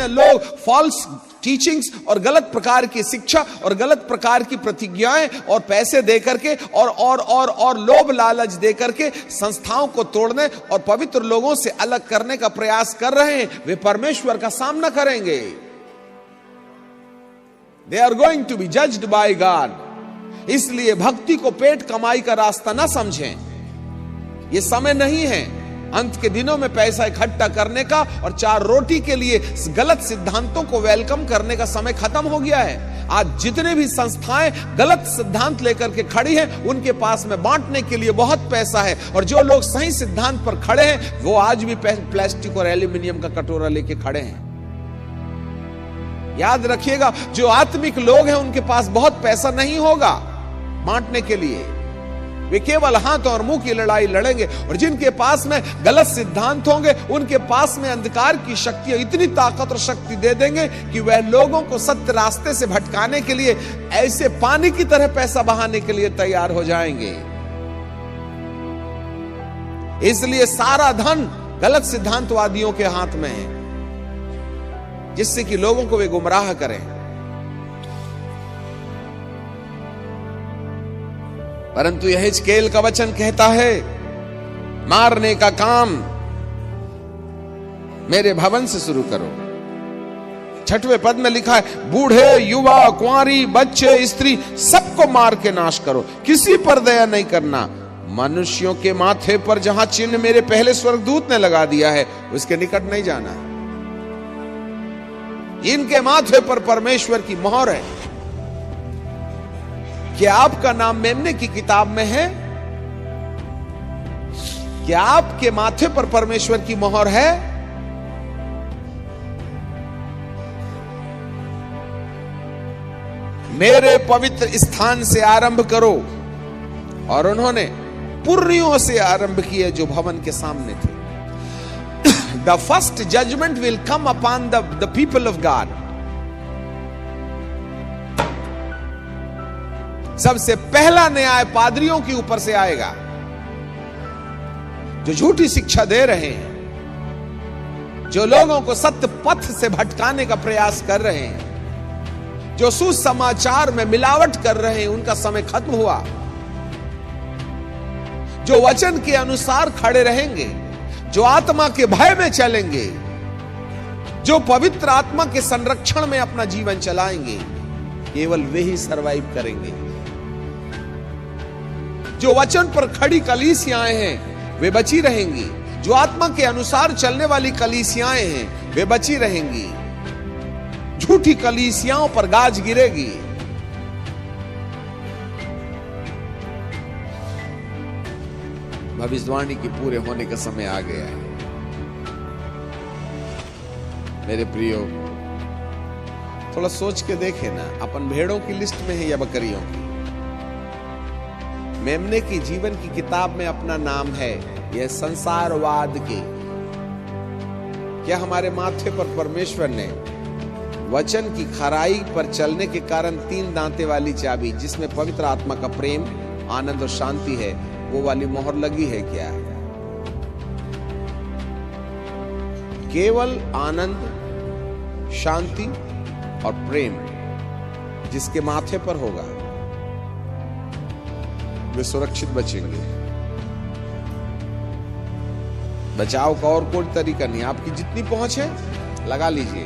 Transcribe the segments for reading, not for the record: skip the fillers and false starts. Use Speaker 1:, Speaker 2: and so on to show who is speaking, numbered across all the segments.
Speaker 1: जितने लोग false teachings और गलत प्रकार की शिक्षा और गलत प्रकार की प्रतिज्ञाएं और पैसे दे करके और लोभ लालच दे करके संस्थाओं को तोड़ने और पवित्र लोगों से अलग करने का प्रयास कर रहे हैं, वे परमेश्वर का सामना करेंगे। They are going to be judged by God। इसलिए भक्ति को पेट कमाई का रास्ता ना समझें। ये समय नहीं है अंत के दिनों में पैसा इकट्ठा करने का और 4 रोटी के लिए गलत सिद्धांतों को वेलकम करने का समय खत्म हो गया है। आज जितने भी संस्थाएं गलत सिद्धांत लेकर के खड़ी हैं, उनके पास में बांटने के लिए बहुत पैसा है, और जो लोग सही सिद्धांत पर खड़े हैं वो आज भी प्लास्टिक और एल्यूमिनियम का कटोरा लेके खड़े हैं। याद रखिएगा, जो आत्मिक लोग हैं उनके पास बहुत पैसा नहीं होगा बांटने के लिए, वे केवल हाथ और मुंह की लड़ाई लड़ेंगे। और जिनके पास में गलत सिद्धांत होंगे, उनके पास में अंधकार की शक्तियां इतनी ताकत और शक्ति दे देंगे कि वह लोगों को सत्य रास्ते से भटकाने के लिए ऐसे पानी की तरह पैसा बहाने के लिए तैयार हो जाएंगे। इसलिए सारा धन गलत सिद्धांतवादियों के हाथ में है, जिससे कि लोगों को वे गुमराह करें। परंतु यहेजकेल का वचन कहता है, मारने का काम मेरे भवन से शुरू करो। 6वें पद में लिखा है, बूढ़े, युवा, कुंवारी, बच्चे, स्त्री, सबको मार के नाश करो, किसी पर दया नहीं करना। मनुष्यों के माथे पर जहां चिन्ह मेरे पहले स्वर्गदूत ने लगा दिया है, उसके निकट नहीं जाना। इनके माथे पर परमेश्वर की मोहर है। क्या आपका नाम मेमने की किताब में है? क्या आपके माथे पर परमेश्वर की मोहर है? मेरे पवित्र स्थान से आरंभ करो। और उन्होंने पुर्रियों से आरंभ किए जो भवन के सामने थे। The first judgment will come upon the people of God। सबसे पहला न्याय पादरियों के ऊपर से आएगा, जो झूठी शिक्षा दे रहे हैं, जो लोगों को सत्य पथ से भटकाने का प्रयास कर रहे हैं, जो सुसमाचार में मिलावट कर रहे हैं, उनका समय खत्म हुआ। जो वचन के अनुसार खड़े रहेंगे, जो आत्मा के भय में चलेंगे, जो पवित्र आत्मा के संरक्षण में अपना जीवन चलाएंगे, केवल वे ही सरवाइव करेंगे। जो वचन पर खड़ी कलीसियाएं हैं वे बची रहेंगी, जो आत्मा के अनुसार चलने वाली कलीसियाएं हैं वे बची रहेंगी। झूठी कलीसियाओं पर गाज गिरेगी। भविष्यवाणी की पूरे होने का समय आ गया है। मेरे प्रियो, थोड़ा सोच के देखे ना, अपन भेड़ों की लिस्ट में है या बकरियों की? मेमने की जीवन की किताब में अपना नाम है, यह संसारवाद के। क्या हमारे माथे पर परमेश्वर ने वचन की खराई पर चलने के कारण 3 दांते वाली चाबी, जिसमें पवित्र आत्मा का प्रेम, आनंद और शांति है, वो वाली मोहर लगी है क्या? केवल आनंद, शांति और प्रेम जिसके माथे पर होगा, वे सुरक्षित बचेंगे। बचाव का और कोई तरीका नहीं। आपकी जितनी पहुंच है लगा लीजिए।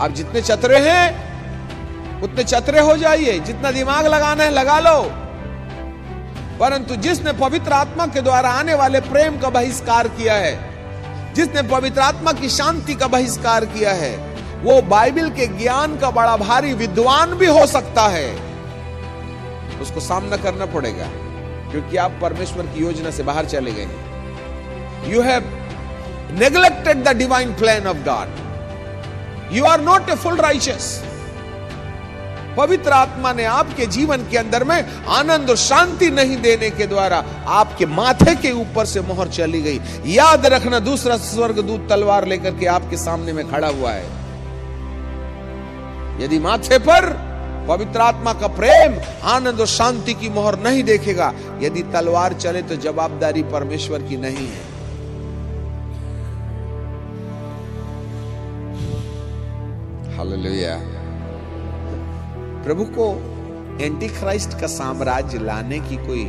Speaker 1: आप जितने चतुरे हैं उतने चतुरे हो जाइए, जितना दिमाग लगाना है लगा लो। परंतु जिसने पवित्र आत्मा के द्वारा आने वाले प्रेम का बहिष्कार किया है, जिसने पवित्र आत्मा की शांति का बहिष्कार किया है, वो बाइबल के ज्ञान का बड़ा भारी विद्वान भी हो सकता है। उसको सामना करना पड़ेगा, क्योंकि आप परमेश्वर की योजना से बाहर चले गए हैं। You have neglected the divine plan of God. You are not a full righteous. पवित्र आत्मा ने आपके जीवन के अंदर में आनंद और शांति नहीं देने के द्वारा आपके माथे के ऊपर से मोहर चली गई। याद रखना, दूसरा स्वर्गदूत तलवार लेकर के आपके सामने में खड़ा हुआ है। यदि माथे पर पवित्र आत्मा का प्रेम, आनंद और शांति की मोहर नहीं देखेगा, यदि तलवार चले तो जवाबदारी परमेश्वर की नहीं है। हालेलुया। प्रभु को एंटी क्राइस्ट का साम्राज्य लाने की कोई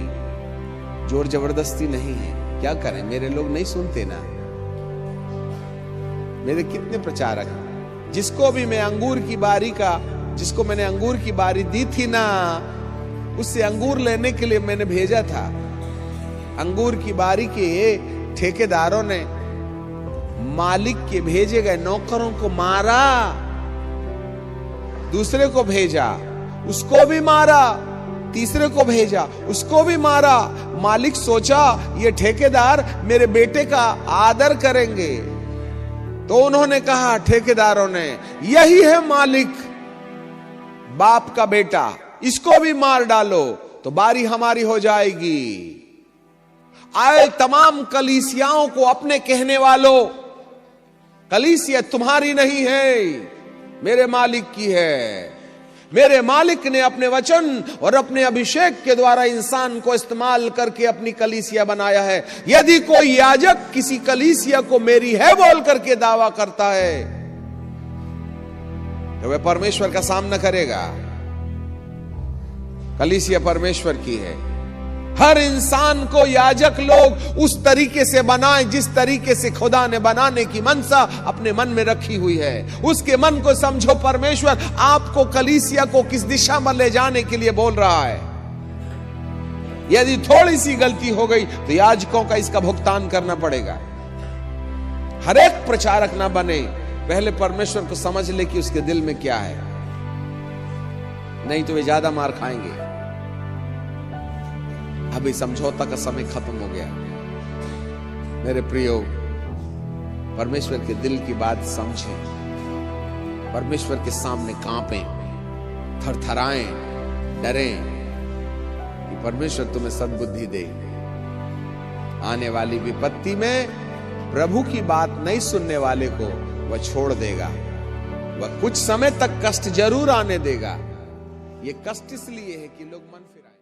Speaker 1: जोर जबरदस्ती नहीं है। क्या करें, मेरे लोग नहीं सुनते ना। मेरे कितने प्रचारक, जिसको भी मैं अंगूर की बारी का, जिसको मैंने अंगूर की बारी दी थी ना, उससे अंगूर लेने के लिए मैंने भेजा था। अंगूर की बारी के ठेकेदारों ने मालिक के भेजे गए नौकरों को मारा, दूसरे को भेजा, उसको भी मारा, तीसरे को भेजा, उसको भी मारा। मालिक सोचा ये ठेकेदार मेरे बेटे का आदर करेंगे, तो उन्होंने कहा, ठेकेदारों ने, यही है मालिक, बाप का बेटा, इसको भी मार डालो तो बारी हमारी हो जाएगी। आए तमाम कलीसियाओं को अपने कहने वालों, कलीसिया तुम्हारी नहीं है, मेरे मालिक की है। मेरे मालिक ने अपने वचन और अपने अभिषेक के द्वारा इंसान को इस्तेमाल करके अपनी कलीसिया बनाया है। यदि कोई याजक किसी कलीसिया को मेरी है बोल करके दावा करता है, तो वह परमेश्वर का सामना करेगा। कलीसिया परमेश्वर की है। हर इंसान को याजक लोग उस तरीके से बनाएं जिस तरीके से खुदा ने बनाने की मनसा अपने मन में रखी हुई है। उसके मन को समझो, परमेश्वर आपको कलीसिया को किस दिशा में ले जाने के लिए बोल रहा है। यदि थोड़ी सी गलती हो गई तो याजकों का इसका भुगतान करना पड़ेगा। हर एक प्रचारक ना बने, पहले परमेश्वर को समझ ले कि उसके दिल में क्या है, नहीं तो वे ज्यादा मार खाएंगे। अभी समझौता का समय खत्म हो गया। मेरे प्रियो, परमेश्वर के दिल की बात समझें, परमेश्वर के सामने कांपें, थरथराएं, डरें कि परमेश्वर तुम्हें सद्बुद्धि दे। आने वाली विपत्ति में प्रभु की बात नहीं सुनने वाले को वह छोड़ देगा। वह कुछ समय तक कष्ट जरूर आने देगा। ये कष्ट इसलिए है कि लोग मन फिराएं।